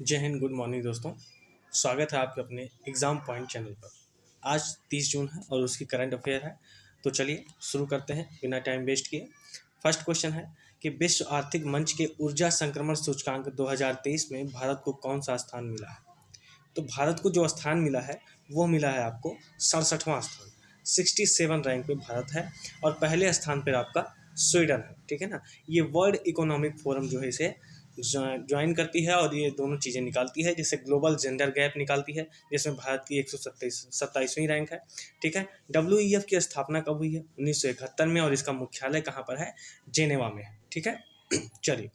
जय Hind, good morning दोस्तों। स्वागत है आपके अपने एग्ज़ाम पॉइंट चैनल पर। आज 30 जून है और उसकी करंट अफेयर है। तो चलिए शुरू करते हैं बिना टाइम वेस्ट किए। फर्स्ट क्वेश्चन है कि विश्व आर्थिक मंच के ऊर्जा संक्रमण सूचकांक 2023 में भारत को कौन सा स्थान मिला है। तो भारत को जो स्थान मिला है वो मिला है आपको 67वां स्थान। 67 रैंक पे भारत है और पहले स्थान पर आपका स्वीडन है। ठीक है ना। ये वर्ल्ड इकोनॉमिक फोरम जो है इसे ज्वाइन करती है और ये दोनों चीज़ें निकालती है, जैसे ग्लोबल जेंडर गैप निकालती है जिसमें भारत की 127वीं रैंक है। ठीक है। WEF की स्थापना कब हुई है? 1971 में, और इसका मुख्यालय कहाँ पर है? जेनेवा में है। ठीक है। चलिए,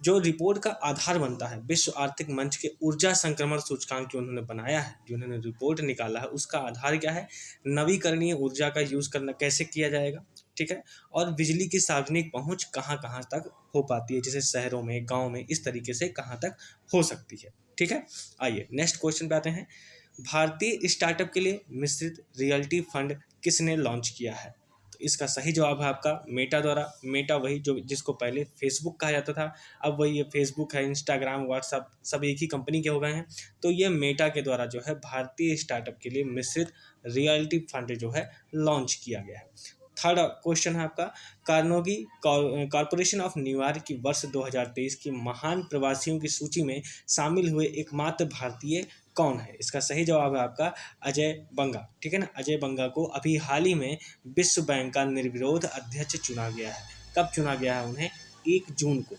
जो रिपोर्ट का आधार बनता है विश्व आर्थिक मंच के ऊर्जा संक्रमण सूचकांक जो उन्होंने बनाया है, जो उन्होंने रिपोर्ट निकाला है, उसका आधार क्या है? नवीकरणीय ऊर्जा का यूज़ करना कैसे किया जाएगा। ठीक है। और बिजली की सार्वजनिक पहुंच कहाँ कहाँ तक हो पाती है, जैसे शहरों में, गांव में, इस तरीके से कहाँ तक हो सकती है। ठीक है। आइए नेक्स्ट क्वेश्चन पे आते हैं। भारतीय स्टार्टअप के लिए मिश्रित रियल्टी फंड किसने लॉन्च किया है? तो इसका सही जवाब है आपका मेटा द्वारा। मेटा वही जो जिसको पहले फेसबुक कहा जाता था, अब वही ये फेसबुक है, इंस्टाग्राम, व्हाट्सअप सब एक ही कंपनी के हो गए हैं। तो ये मेटा के द्वारा जो है भारतीय स्टार्टअप के लिए मिश्रित रियल्टी फंड जो है लॉन्च किया गया है। थर्ड क्वेश्चन है आपका, कार्नेगी कॉरपोरेशन ऑफ न्यूयॉर्क की वर्ष 2023 की महान प्रवासियों की सूची में शामिल हुए एकमात्र भारतीय कौन है? इसका सही जवाब है आपका अजय बंगा। ठीक है ना। अजय बंगा को अभी हाल ही में विश्व बैंक का निर्विरोध अध्यक्ष चुना गया है। कब चुना गया है उन्हें? 1 जून को।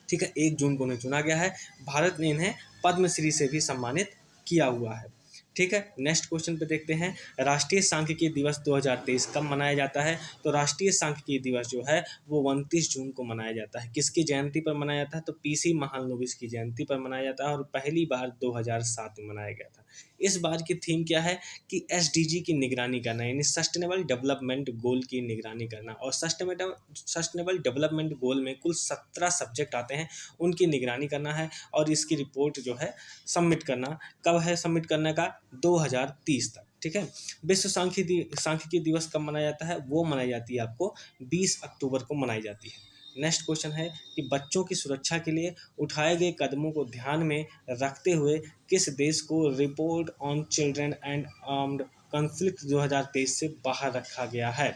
ठीक है, 1 जून को उन्हें चुना गया है। भारत ने इन्हें पद्मश्री से भी सम्मानित किया हुआ है। ठीक है। नेक्स्ट क्वेश्चन पे देखते हैं, राष्ट्रीय सांख्यिकी दिवस 2023 कब मनाया जाता है? तो राष्ट्रीय सांख्यिकी दिवस जो है वो 29 जून को मनाया जाता है। किसकी जयंती पर मनाया जाता है? तो PC महालनोबिस की जयंती पर मनाया जाता है और पहली बार 2007 में मनाया गया था। इस बार की थीम क्या है कि SDG की निगरानी करना, यानी सस्टेनेबल डेवलपमेंट गोल की निगरानी करना। और सस्टेनेबल डेवलपमेंट गोल में कुल 17 सब्जेक्ट आते हैं, उनकी निगरानी करना है और इसकी रिपोर्ट जो है सबमिट करना। कब है सबमिट करने का? 2030 तक। ठीक है। विश्व सांख्यिकी दिवस कब मनाया जाता है? वो मनाई जाती है आपको 20 अक्टूबर को मनाई जाती है। नेक्स्ट क्वेश्चन है कि बच्चों की सुरक्षा के लिए उठाए गए कदमों को ध्यान में रखते हुए किस देश को report on children and armed conflict 2023 से बाहर रखा गया है?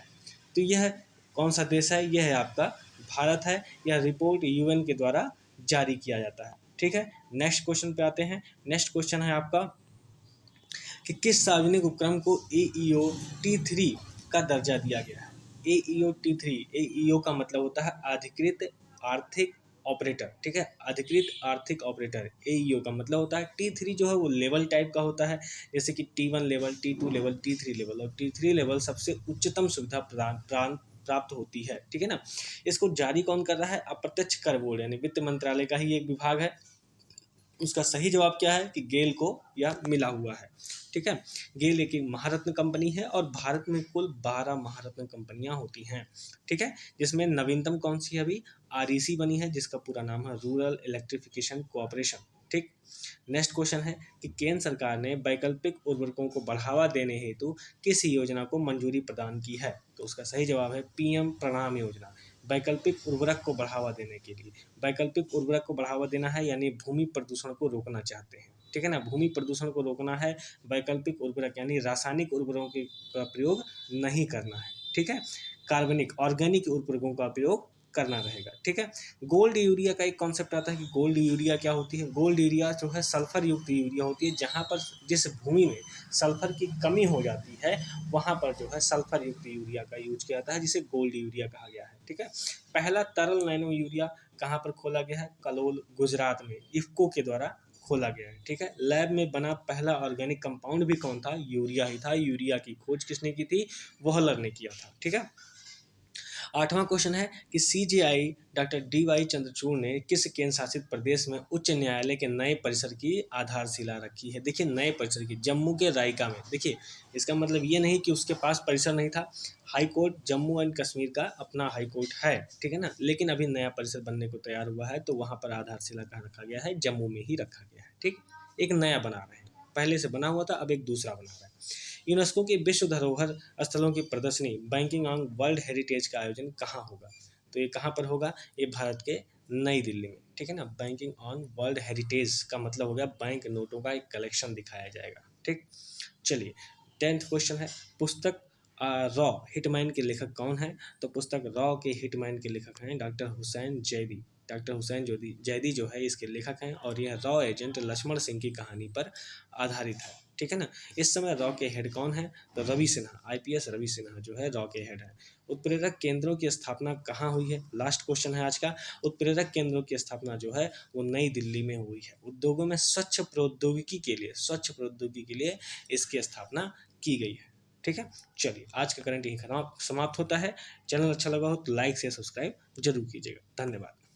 तो यह कौन सा देश है? यह है आपका भारत है। यह रिपोर्ट UN के द्वारा जारी किया जाता है। ठीक है। नेक्स्ट क्वेश्चन पे आते हैं। नेक्स्ट क्वेश्चन है आपका कि किस सार्वजनिक उपक्रम को AEO T3 का दर्जा दिया गया है? AEO T3, AEO का मतलब होता है अधिकृत आर्थिक ऑपरेटर। ठीक है। अधिकृत आर्थिक ऑपरेटर AEO का मतलब होता है। T3 जो है वो लेवल टाइप का होता है, जैसे कि T1 level, T2 level, T3 level. और T3 लेवल सबसे उच्चतम सुविधा प्राप्त होती है। ठीक है ना। इसको जारी कौन कर रहा है? अप्रत्यक्ष कर बोर्ड, यानी वित्त मंत्रालय का ही एक विभाग है। उसका सही जवाब क्या है कि गेल को यह मिला हुआ है। ठीक है। गेल एक महारत्न कंपनी है और भारत में कुल 12 महारत्न कंपनियां होती हैं। ठीक है। जिसमें नवीनतम कौन सी है? अभी REC बनी है, जिसका पूरा नाम है रूरल इलेक्ट्रिफिकेशन कोऑपरेशन। ठीक। नेक्स्ट क्वेश्चन है कि केंद्र सरकार ने वैकल्पिक उर्वरकों को बढ़ावा देने हेतु किस योजना को मंजूरी प्रदान की है? तो उसका सही जवाब है PM प्रणाम योजना। वैकल्पिक उर्वरक को बढ़ावा देने के लिए, वैकल्पिक उर्वरक को बढ़ावा देना है यानी भूमि प्रदूषण को रोकना चाहते हैं। ठीक है ना। भूमि प्रदूषण को रोकना है, वैकल्पिक उर्वरक यानी रासायनिक उर्वरकों का प्रयोग नहीं करना है। ठीक है। कार्बनिक ऑर्गेनिक उर्वरकों का प्रयोग करना रहेगा। ठीक है। गोल्ड यूरिया का एक कॉन्सेप्ट आता है कि गोल्ड यूरिया क्या होती है? गोल्ड यूरिया जो है सल्फर युक्त यूरिया होती है, जहाँ पर जिस भूमि में सल्फर की कमी हो जाती है वहाँ पर जो है सल्फर युक्त यूरिया का यूज किया जाता है, जिसे गोल्ड यूरिया कहा गया है। ठीक है। पहला तरल नैनो यूरिया कहाँ पर खोला गया है? कलोल, गुजरात में इफ्को के द्वारा खोला गया है। ठीक है। लैब में बना पहला ऑर्गेनिक कंपाउंड भी कौन था? यूरिया ही था। यूरिया की खोज किसने की थी? वॉहलर ने किया था। ठीक है। 8वां क्वेश्चन है कि CJI डॉक्टर DY चंद्रचूड़ ने किस केंद्र शासित प्रदेश में उच्च न्यायालय के नए परिसर की आधारशिला रखी है? देखिए, नए परिसर की जम्मू के रायका में। देखिए, इसका मतलब ये नहीं कि उसके पास परिसर नहीं था। High court Jammu and Kashmir का अपना हाई कोर्ट है। ठीक है ना। लेकिन अभी नया परिसर बनने को तैयार हुआ है, तो वहाँ पर आधारशिला कहाँ रखा गया है? जम्मू में ही रखा गया है। ठीक। एक नया बना रहे हैं, पहले से बना हुआ था, अब एक दूसरा बना रहा है। यूनेस्को की विश्व धरोहर स्थलों की प्रदर्शनी बैंकिंग ऑन वर्ल्ड हेरिटेज का आयोजन कहाँ होगा? तो ये कहाँ पर होगा? ये भारत के नई दिल्ली में, ठीक है ना। बैंकिंग ऑन वर्ल्ड हेरिटेज का मतलब हो गया बैंक नोटों का एक कलेक्शन दिखाया जाएगा, ठीक। चलिए 10th क्वेश्चन है, पुस्तक रॉ हिटमैन के लेखक कौन है? तो पुस्तक रॉ के हिटमैन के लेखक हैं डॉक्टर हुसैन जैदी। डॉक्टर हुसैन जैदी जो है इसके लेखक हैं, और यह रॉ एजेंट लक्ष्मण सिंह की कहानी पर आधारित है, ठीक है ना। इस समय रॉ के हेड कौन है? तो रवि सिन्हा, आईपीएस रवि सिन्हा जो है रॉ के हेड है। उत्प्रेरक केंद्रों की स्थापना कहाँ हुई है? लास्ट क्वेश्चन है आज का। उत्प्रेरक केंद्रों की स्थापना जो है वो नई दिल्ली में हुई है। उद्योगों में स्वच्छ प्रौद्योगिकी के लिए इसकी स्थापना की गई है, ठीक है। चलिए आज का करंट यही समाप्त होता है। चैनल अच्छा लगा हो तो लाइक से सब्सक्राइब जरूर कीजिएगा। धन्यवाद।